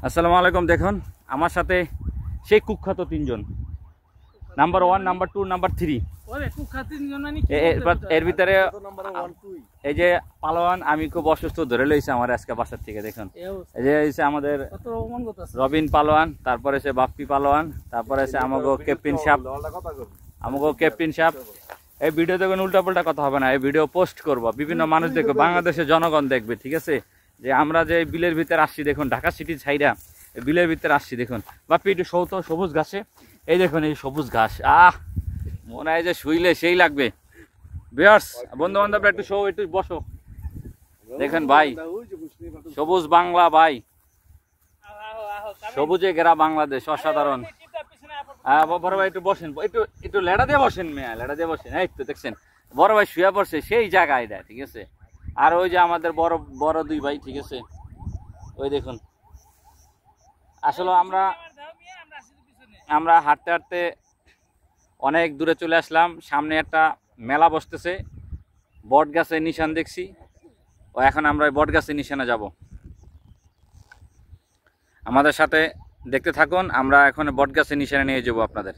আসসালামু আলাইকুম। দেখুন আমার সাথে সেই কুখ্যাত তিনজন, নাম্বার 1, নাম্বার 2, নাম্বার 3। এর ভিতরে এই যে পালোয়ান, আমি খুব অসুস্থ ধরে লইছি আমার আজকে বাসার থেকে। দেখুন এই যে হইছে আমাদের রবিন পালোয়ান, তারপরে সে বাপ্পি পালোয়ান, তারপরে সে আমাগো ক্যাপ্টেন সাহেব। এই ভিডিও দেখুন, উল্টা পাল্টা কথা হবে না। এই ভিডিও পোস্ট করব, বিভিন্ন মানুষ দেখবে, বাংলাদেশের জনগণ দেখবে, ঠিক আছে? যে আমরা যে বিলের ভিতরে আসছি, দেখুন ঢাকা সিটি ছাইরা বিলের ভিতরে আসছি। দেখুন বাপ্পি একটু সৌত সবুজ ঘাসে, এই দেখুন এই সবুজ ঘাস, মনে হয় যে শুইলে সেই লাগবে। ভিউয়ার্স, বন্ধু বান্ধবরা একটু একটু বসো। দেখেন ভাই, সবুজ বাংলা ভাই, সবুজে ঘেরা বাংলাদেশ, অসাধারণ। বড় ভাই একটু বসেন, একটু লেড়া দিয়ে বসেন, মেয়া লেড়া দিয়ে বসেন। এই তো দেখছেন বড় ভাই শুয়ে পড়ছে সেই জায়গায়, এটা ঠিক আছে। আর ওই যে আমাদের বড় বড় দুই ভাই, ঠিক আছে, ওই দেখুন। আসলে আমরা হাঁটতে হাঁটতে অনেক দূরে চলে আসলাম। সামনে একটা মেলা বসতেছে, বট গাছের নিশান দেখছি। এখন আমরা বট গাছের নিশানে যাব। আমাদের সাথে দেখতে থাকুন, আমরা এখন বট গাছের নিশানে নিয়ে যাবো আপনাদের।